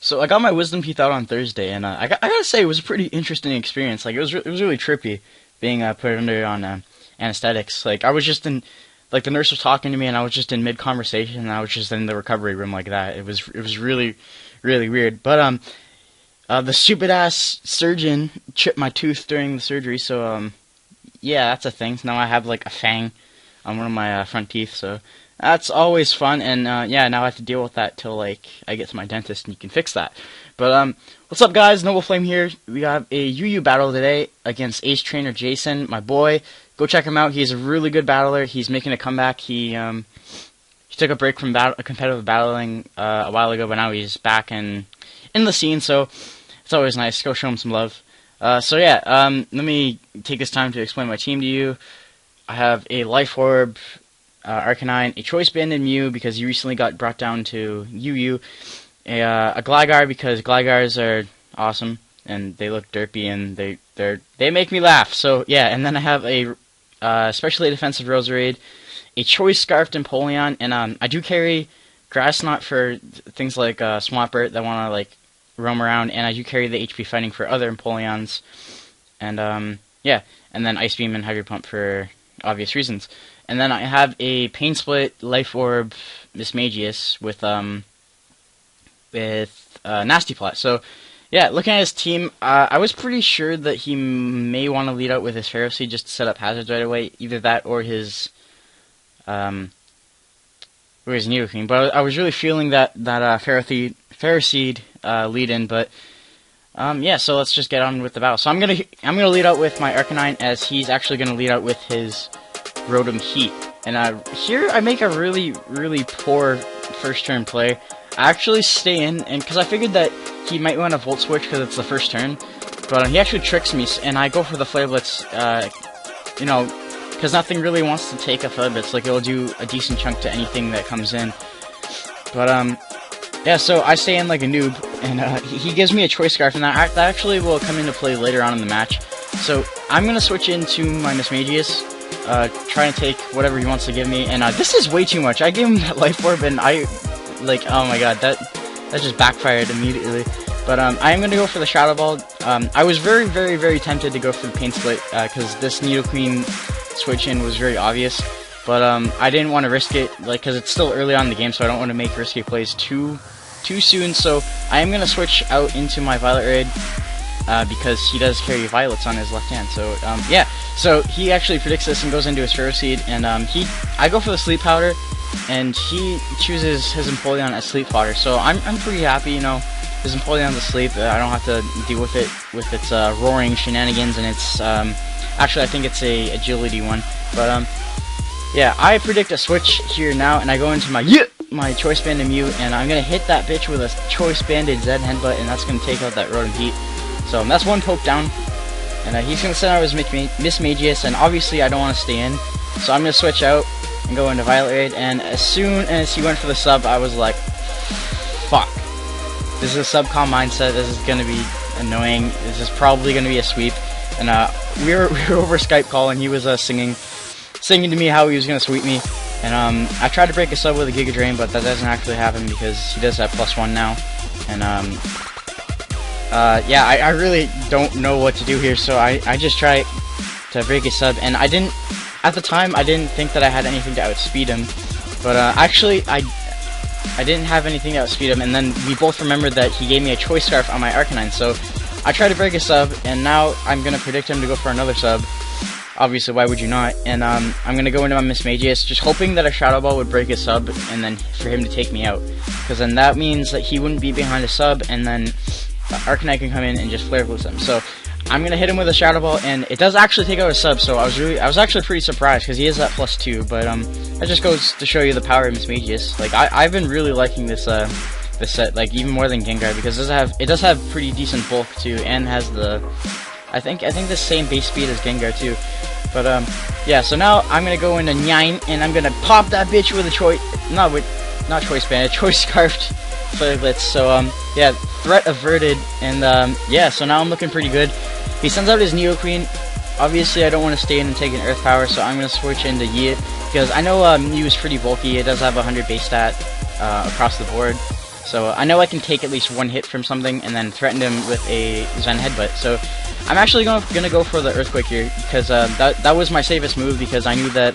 So I got my wisdom teeth out on Thursday, and I gotta say it was a pretty interesting experience. Like it was really trippy being put under on anesthetics. Like I was just in, like the nurse was talking to me, and I was just in mid conversation, and I was just in the recovery room like that. It was really weird. But the stupid ass surgeon chipped my tooth during the surgery, so yeah, that's a thing. So now I have like a fang on one of my front teeth, so that's always fun. And yeah, now I have to deal with that till like I get to my dentist and you can fix that. But what's up, guys? Nobleflame here. We have a UU battle today against AceTrainerJason, my boy. Go check him out. He's a really good battler. He's making a comeback. He took a break from competitive battling a while ago, but now he's back in the scene. So it's always nice. Go show him some love. So yeah, let me take this time to explain my team to you. I have a Life Orb, Arcanine, a Choice Banded Mew because he recently got brought down to UU, a Gligar because Gligars are awesome and they look derpy and they make me laugh. So yeah, and then I have a specially defensive Roserade, a Choice Scarfed Empoleon, and I do carry Grass Knot for things like Swampert that want to like roam around, and I do carry the HP Fighting for other Empoleons, and yeah, and then Ice Beam and Hydro Pump for obvious reasons. And then I have a Pain Split, Life Orb, Mismagius with Nasty Plot. So yeah, looking at his team, I was pretty sure that he may want to lead out with his Ferroseed just to set up hazards right away, either that or his Nidoking. But I was really feeling that Ferroseed lead in, but yeah, so let's just get on with the battle. So I'm gonna lead out with my Arcanine, as he's actually gonna lead out with his Rotom Heat. And here I make a really poor first turn play. I actually stay in, and because I figured that he might want to Volt Switch because it's the first turn, but he actually tricks me, and I go for the Flare Blitz, you know, because nothing really wants to take a Flare Blitz. Like, it'll do a decent chunk to anything that comes in. But yeah, so I stay in like a noob, and he gives me a Choice Scarf, and that actually will come into play later on in the match. So I'm gonna switch into my Mismagius, try and take whatever he wants to give me, and this is way too much. I gave him that Life Orb, and like, oh my god, that just backfired immediately. But I am gonna go for the Shadow Ball. I was very tempted to go for the Pain Split, because this Nidoqueen switch in was very obvious. But I didn't want to risk it, like, because it's still early on in the game, so I don't want to make risky plays too soon. So I am gonna switch out into my Violet Raid, because he does carry Violets on his left hand. So yeah, so he actually predicts this and goes into his Ferroseed, and I go for the Sleep Powder, and he chooses his Empoleon as Sleep Fodder. So I'm pretty happy, you know, his Empoleon's asleep. I don't have to deal with it with its roaring shenanigans, and it's actually I think it's a Agility one. But yeah, I predict a switch here now, and I go into my Choice Banded Mew, and I'm gonna hit that bitch with a Choice Banded Z Headbutt, and that's gonna take out that Rotom Heat. So that's one poke down, and he's gonna send out his Mismagius, and obviously I don't want to stay in, so I'm gonna switch out and go into Violet Raid. And as soon as he went for the sub, I was like, fuck, this is a subcom mindset. This is gonna be annoying. This is probably gonna be a sweep. And we were over Skype call, and he was singing to me how he was gonna sweep me. And I tried to break a sub with a Giga Drain, but that doesn't actually happen because he does have +1 now. And yeah, I really don't know what to do here, so I just try to break a sub. And at the time, I didn't think that I had anything to outspeed him, but actually I didn't have anything to outspeed him. And then we both remembered that he gave me a Choice Scarf on my Arcanine, so I tried to break a sub, and now I'm gonna predict him to go for another sub. Obviously, why would you not? And I'm gonna go into my Mismagius, just hoping that a Shadow Ball would break a sub, and then for him to take me out, because then that means that he wouldn't be behind a sub, and then Arcanine can come in and just Flare Blitz him. So I'm gonna hit him with a Shadow Ball, and it does actually take out a sub. So I was actually pretty surprised, because he is at +2. But that just goes to show you the power of Mismagius. Like I've been really liking this set, like even more than Gengar, because it does have pretty decent bulk too, and has the I think the same base speed as Gengar too. But yeah, so now I'm gonna go into Nine, and I'm gonna pop that bitch with a not Choice Band, a Choice Scarfed Flare Blitz. So yeah, threat averted, and yeah, so now I'm looking pretty good. He sends out his Nidoqueen. Obviously, I don't want to stay in and take an Earth Power, so I'm gonna switch into Yeet, because I know Mew is pretty bulky. It does have 100 base stat across the board. So I know I can take at least one hit from something and then threaten him with a Zen Headbutt. So I'm actually gonna go for the Earthquake here, because that was my safest move, because I knew that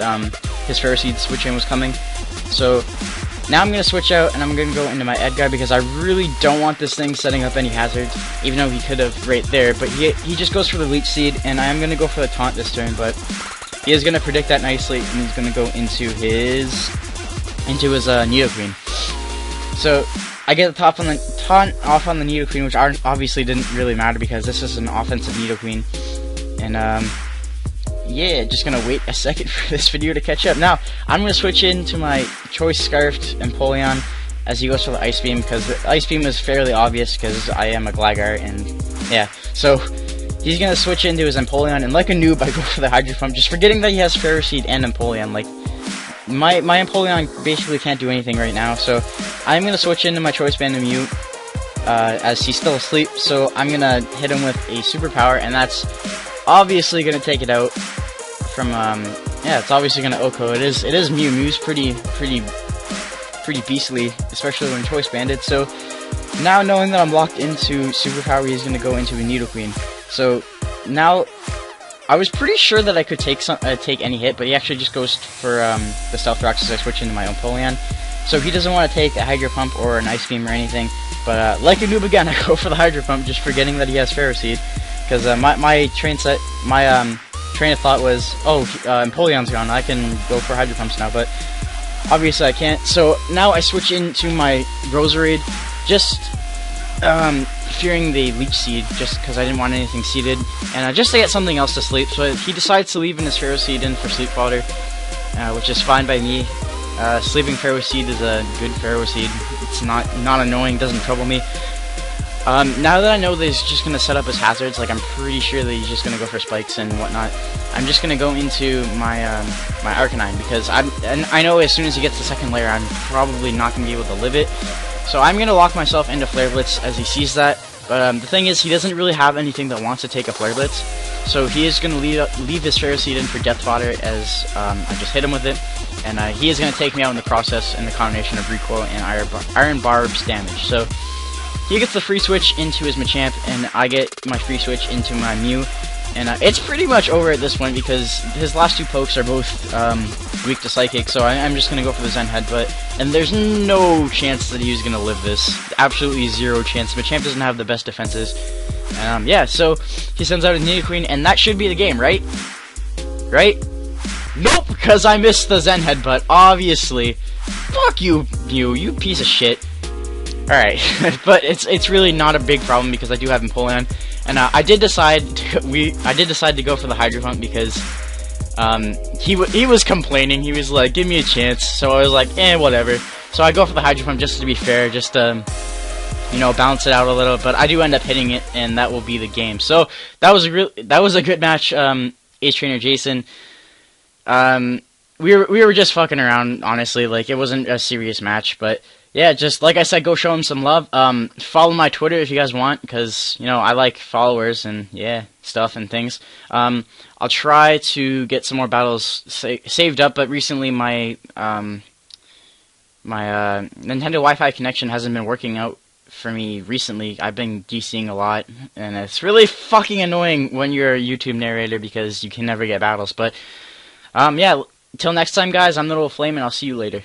his Ferroseed switch in was coming. So now I'm gonna switch out and I'm gonna go into my Edgar, because I really don't want this thing setting up any hazards, even though he could have right there. But he just goes for the Leech Seed, and I am gonna go for the taunt this turn, but he is gonna predict that nicely, and he's gonna go into his Nidoqueen. So I get the taunt off on the Nidoqueen, which obviously didn't really matter because this is an offensive Nidoqueen. And yeah, just gonna wait a second for this video to catch up. Now I'm gonna switch into my Choice Scarfed Empoleon as he goes for the Ice Beam, because the Ice Beam is fairly obvious because I am a Gligar, and yeah, so he's gonna switch into his Empoleon, and like a noob I go for the Hydro Pump, just forgetting that he has Ferroseed and Empoleon. Like, my Empoleon basically can't do anything right now, so I'm gonna switch into my Choice Band of Mute as he's still asleep. So I'm gonna hit him with a Superpower, and that's obviously gonna take it out from yeah, it's obviously gonna OHKO. It is Mew. Mew's pretty beastly, especially when Choice Banded. So now, knowing that I'm locked into Superpower, he's gonna go into a Nidoqueen. So now I was pretty sure that I could take any hit, but he actually just goes for the Stealth Rocks as I switch into my Empoleon. So he doesn't want to take a Hydro Pump or an Ice Beam or anything. But like a noob again, I go for the Hydro Pump, just forgetting that he has Ferroseed, because my train of thought was, oh, Empoleon's gone, I can go for Hydro Pumps now, but obviously I can't. So now I switch into my Roserade, just fearing the Leech Seed, just because I didn't want anything seeded, and just to get something else to sleep. So he decides to leave in his Ferroseed in for Sleep Powder, which is fine by me. Sleeping Ferroseed is a good Ferroseed. It's not annoying, doesn't trouble me. Now that I know that he's just gonna set up his hazards, like I'm pretty sure that he's just gonna go for spikes and whatnot, I'm just gonna go into my my Arcanine, because I know as soon as he gets the second layer, I'm probably not gonna be able to live it. So I'm gonna lock myself into Flare Blitz as he sees that. But the thing is, he doesn't really have anything that wants to take a Flare Blitz, so he is gonna leave his Ferroseed in for Death Fodder as I just hit him with it, and he is gonna take me out in the process in the combination of Recoil and Iron Barb's damage. So he gets the free switch into his Machamp, and I get my free switch into my Mew, and it's pretty much over at this point because his last two pokes are both weak to Psychic, so I'm just going to go for the Zen Headbutt, and there's no chance that he's going to live this. Absolutely zero chance. Machamp doesn't have the best defenses. Yeah, so he sends out his Nidoqueen, and that should be the game, right? Right? Nope, because I missed the Zen Headbutt, obviously. Fuck you, Mew, you piece of shit. Alright, but it's really not a big problem because I do have Empoleon, and I did decide to go for the Hydro Pump because he was complaining. He was like, "Give me a chance," so I was like, whatever. So I go for the Hydro Pump just to be fair, just you know, balance it out a little. But I do end up hitting it, and that will be the game. So that was a good match. AceTrainerJason. We were just fucking around, honestly. Like, it wasn't a serious match, but yeah, just like I said, go show him some love. Follow my Twitter if you guys want, because, you know, I like followers and, yeah, stuff and things. I'll try to get some more battles saved up, but recently my Nintendo Wi-Fi connection hasn't been working out for me recently. I've been DCing a lot, and it's really fucking annoying when you're a YouTube narrator because you can never get battles. But, yeah, till next time, guys, I'm thenobleflame, and I'll see you later.